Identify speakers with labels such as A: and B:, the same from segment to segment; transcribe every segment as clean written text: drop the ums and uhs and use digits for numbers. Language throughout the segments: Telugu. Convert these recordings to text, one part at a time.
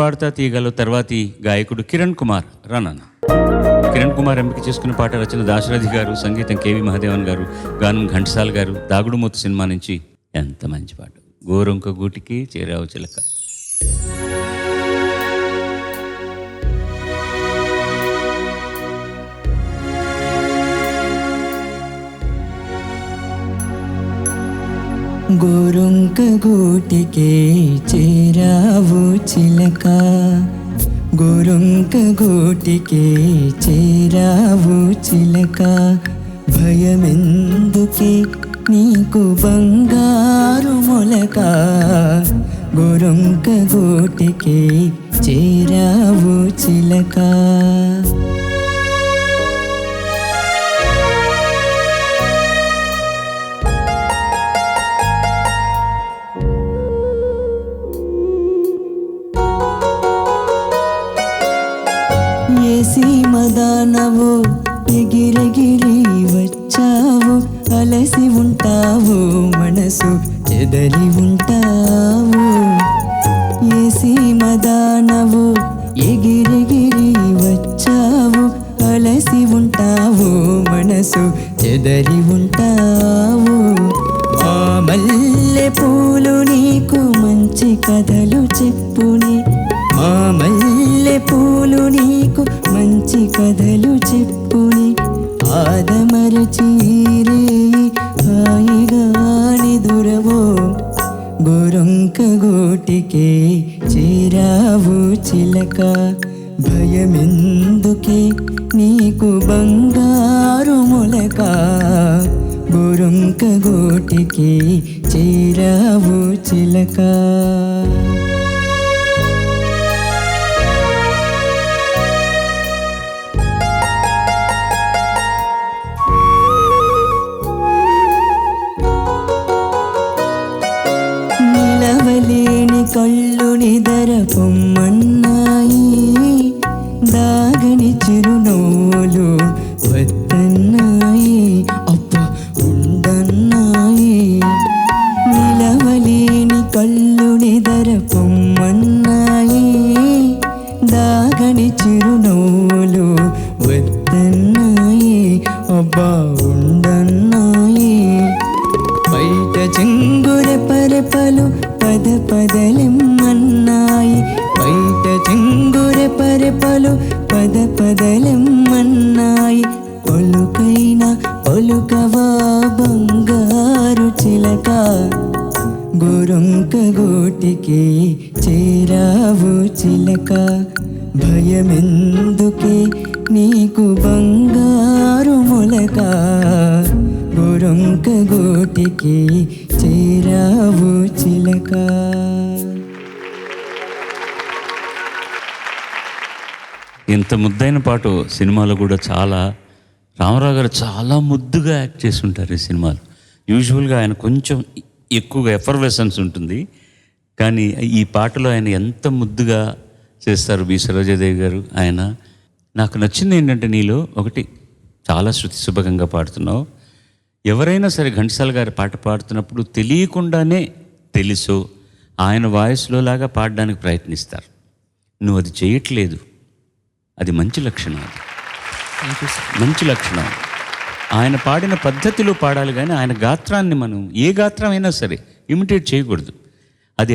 A: పాడుతా తీయగలవు తర్వాతి గాయకుడు కిరణ్ కుమార్ రానన్న. కిరణ్ కుమార్ ఎంపిక చేసుకున్న పాట రచన దాశరథి గారు, సంగీతం కేవి మహాదేవన్ గారు, గానం ఘంటసాల గారు. దాగుడుమూత సినిమా నుంచి ఎంత మంచి పాట. గోరొంక గూటికి చేరావు చిలక.
B: గోరొంక గూటికే చేరావు చిలక, గోరొంక గూటికే చేరావు చిలక, భయమెందుకే నీకు బంగారు మొలక, గోరొంక గూటికే చేరావు చిలక. సీమదానవు ఎగిరెగిరి వచ్చావు, అలసి ఉంటావు మనసు చెదరి ఉంటావు. ఏ సీమదానవు ఎగిరెగిరి వచ్చావు, అలసి ఉంటావు మనసు చెదరి ఉంటావు. ఆ మల్లె పూలు నీకు మంచి కథలు చెప్పుని, ఆ మల్లె పూలు నీకు మంచి కథలు చెప్పుని, ఆదమరచి హాయిగా నిదురవో, గోరొంక గూటికే చేరావు చిలక, భయమెందుకే నీకు బంగారు మొలక, గోరొంక గూటికే చేరావు చిలక. నిలవలేని కళ్ళు నిదర పొమ్మన్నాయి, దాగని చిరునవ్వులు వద్దన్నాయి, అప్ప ఉండన్నాయి. నిలవలేని కళ్ళు నిదర పొమ్మన్నాయి, దాగని చిరునవ్వులు వద్దన్నాయి, అబ్బా ఉండన్నాయి. బయట చెంగురె పరెపలు పద పదలెమ్మన్నాయి, బయట చెంగురె పరెపలు పద పదలెమ్మన్నాయి, పలుకైన పలుకవా బంగారు చిలక, గోరొంక గూటికే చేరావు చిలక, భయమెందుకే నీకు బంగారు మొలక, గోరొంక గూటికి చేరావు చిలక.
A: ఇంత ముద్దైన పాట సినిమాలో కూడా చాలా, రామారావు గారు చాలా ముద్దుగా యాక్ట్ చేసి ఉంటారు ఈ సినిమాలో. యూజువల్గా ఆయన కొంచెం ఎక్కువగా ఎఫర్వెసెన్స్ ఉంటుంది, కానీ ఈ పాటలో ఆయన ఎంత ముద్దుగా చేస్తారు. బి సరోజాదేవి గారు. ఆయన నాకు నచ్చింది ఏంటంటే, నీలో ఒకటి చాలా శృతి శుభకంగా పాడుతున్నావు. ఎవరైనా సరే ఘంటసాల గారి పాట పాడుతున్నప్పుడు తెలియకుండానే తెలుసో ఆయన వాయిస్లో లాగా పాడడానికి ప్రయత్నిస్తారు. నువ్వు అది చేయట్లేదు, అది మంచి లక్షణం. అది మంచి లక్షణం. ఆయన పాడిన పద్ధతిలో పాడాలి, కానీ ఆయన గాత్రాన్ని మనం ఏ గాత్రం అయినా సరే ఇమిటేట్ చేయకూడదు. అది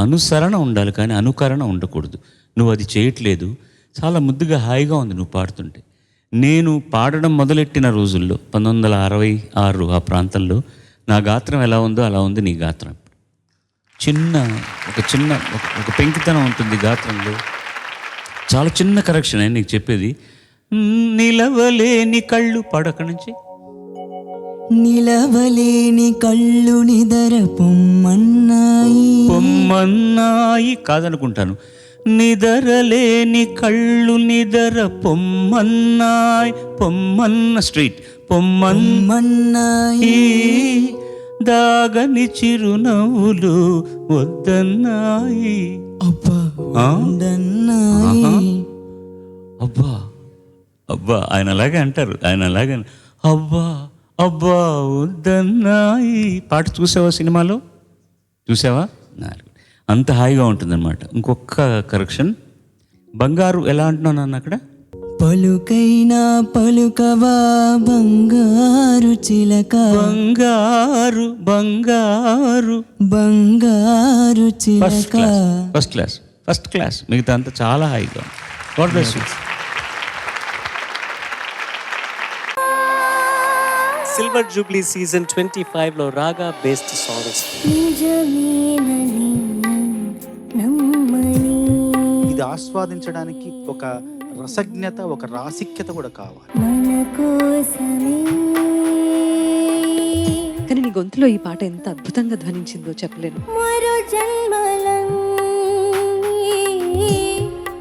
A: అనుసరణ ఉండాలి, కానీ అనుకరణ ఉండకూడదు. నువ్వు అది చేయట్లేదు. చాలా ముద్దుగా హాయిగా ఉంది నువ్వు పాడుతుంటే. నేను పాడడం మొదలెట్టిన రోజుల్లో 1966 ఆ ప్రాంతంలో నా గాత్రం ఎలా ఉందో అలా ఉంది నీ గాత్రం. ఒక పెంకితనం ఉంటుంది గాత్రంలో. చాలా చిన్న కరెక్షన్ అని నీకు చెప్పేది. నిలవలేని కళ్ళు పాడక నుంచి.
B: నిలవలేని కళ్ళు నిదర పొమ్మన్నాయి
A: కాదనుకుంటాను. నిదరలేని కళ్ళు నిదర పొమ్మన్నాయి, స్ట్రీట్ పొమ్మన్నాయి, దాగని చిరునవ్వులు వద్దన్నాయి.
B: అబ్బా
A: అబ్బా అబ్బా ఆయన అలాగే అంటారు. ఆయన అలాగే అబ్బా అబ్బా వద్దన్నాయి. పాట చూసావా? సినిమాలో చూసావా? అంత హాయిగా ఉంటుందన్నమాట. ఇంకొక కరెక్షన్, బంగారు ఎలా అంటున్నాను అన్న అక్కడ?
B: పలుకైనా పలుకవా బంగారు చిలక,
A: బంగారు బంగారు
B: బంగారు చిలక.
A: First class. మిగతా అంతా చాలా హాయిగా. God bless you.
C: Silver jubilee season 25లో రాగా బేస్డ్ సాంగ్స్.
D: ఇది ఆస్వాదించడానికి ఒక రసజ్ఞత, ఒక రాసిక్యత కూడా కావాలి.
E: కానీ నీ గొంతులో ఈ పాట ఎంత అద్భుతంగా ధ్వనించిందో చెప్పలేను.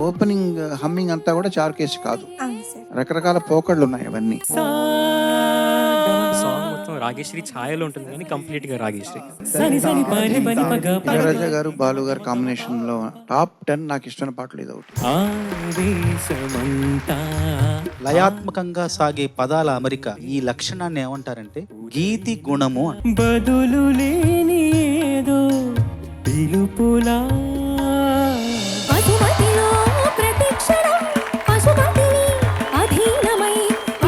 F: ఓపెనింగ్ హమ్మింగ్ అంతా కూడా చార్కేసి కాదు, రకరకాల పోకళ్ళు ఉన్నాయి అవన్నీ.
C: సాంగ్ మొత్తం రాగేశ్వరి ఛాయలో ఉంటుంది కానీ కంప్లీట్ గా రాగేశ్వరి.
F: ఇళయరాజా గారు బాలు గారు కాంబినేషన్ లో టాప్ 10 నాకు ఇష్టమైన పాటలు ఇది ఒకటి.
D: లయాత్మకంగా సాగే పదాల అమరిక, ఈ లక్షణాన్ని ఏమంటారంటే గీతి గుణము అని.
B: బదులు లేని ఏదో పిలుపులా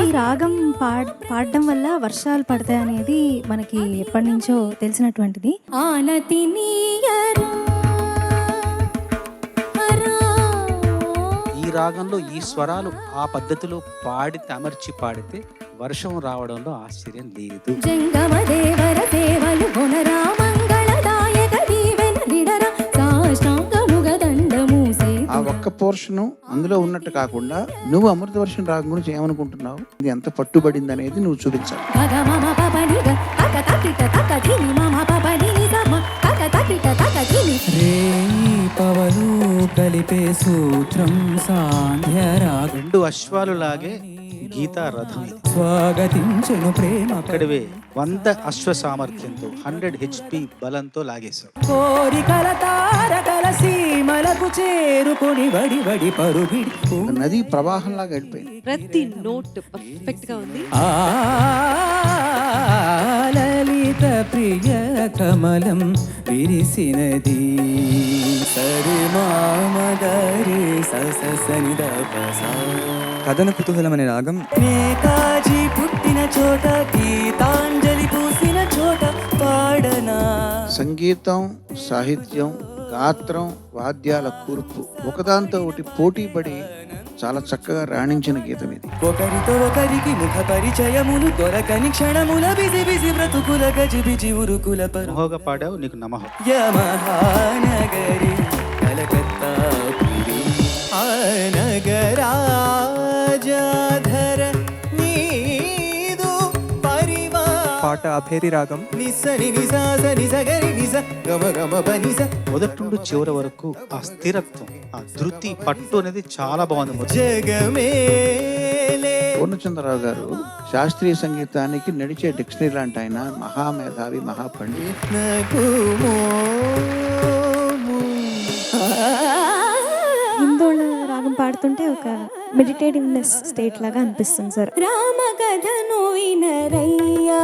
G: ఈ రాగం పాడడం వల్ల వర్షాలు పడతాయి అనేది మనకి ఎప్పటి నుంచో తెలిసినటువంటిది.
D: ఈ రాగంలో ఈ స్వరాలు ఆ పద్ధతిలో పాడితే, అమర్చి పాడితే వర్షం రావడంలో ఆశ్చర్యం లేదు.
F: ఆ ఒక్క పోర్షన్ అందులో ఉన్నట్టు కాకుండా నువ్వు అమృత వర్షం రాగం గురించి ఏమనుకుంటున్నావు, ఇది ఎంత పట్టుబడింది అనేది నువ్వు చూపించాలి.
B: రే పవలు కలిపే సూత్రం సాంధ్యరాగ,
D: 2 అశ్వాలు లాగే గీతా రథం ఇది.
B: స్వాగతించను ప్రేమ
D: ఇక్కడివే 100 అశ్వ సామర్థ్యంతో 100 HP బలంతో లాగేశాడు.
B: కోరికల తారకల సీమలకు చేరుకొని వడి వడి పరుగిడి
F: నది ప్రవాహంలాగా వెళ్ళిపోయింది.
E: ప్రతి నోట్ పర్ఫెక్ట్ గా ఉంది.
B: ఆ లలిత ప్రియ కమలం విరిసినది సరి మామగరి ససని
H: కథన కుతూహలం అనే రాగం
B: నేతాజీ పుట్టిన చోట గీతాంజలి పూసిన చోట పాడనా.
F: సంగీతం, సాహిత్యం, గాత్రం, వాద్యాల కూర్పు ఒకదాంతో ఒకటి పోటీ పడి చాలా చక్కగా రాణించిన గీతం ఇది.
B: ఒకరితో ఒకరికి ముఖ పరిచయములు దొరకని క్షణముల బిజి బిజి బ్రతుకుల గజిబిజి ఉరుకుల
D: మహోగా పాడావు, నీకు నమః.
B: యమహానగరి కలకత్తా పురి ఆ నగరాజాధర నీదు పరివా.
H: పాట అభేరి రాగం.
B: నిసని నిసాస నిసగరి నిస గమ గమ బనిస.
D: మొదటి నుండి చివరి వరకు ఆ స్థిరత్వం, ఆ ధృతి, పట్టు అనేది చాలా బాగుంది.
B: జగమేలే.
F: పూర్ణచంద్రరావు గారు శాస్త్రీయ సంగీతానికి నడిచే డిక్షనరీ లాంటి ఆయన, మహామేధావి, మహాపండిత్.
G: హిందోళ రాగం పాడుతుంటే ఒక మెడిటేటివ్నెస్ స్టేట్ లాగా అనిపిస్తుంది సార్. రామ కథను వినరయ్యా.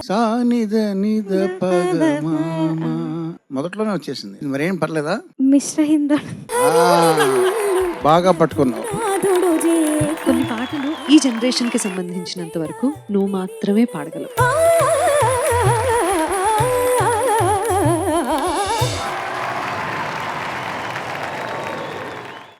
F: సానిద నిద పద మామ మొదట్లోనే వచ్చేసింది, మరేం పర్లేదా?
G: మిశ్ర హిందోళ
F: బాగా పట్టుకున్నావు.
E: కొన్ని పాటలు ఈ జనరేషన్ కి సంబంధించినంత వరకు నువ్వు మాత్రమే పాడగలవు.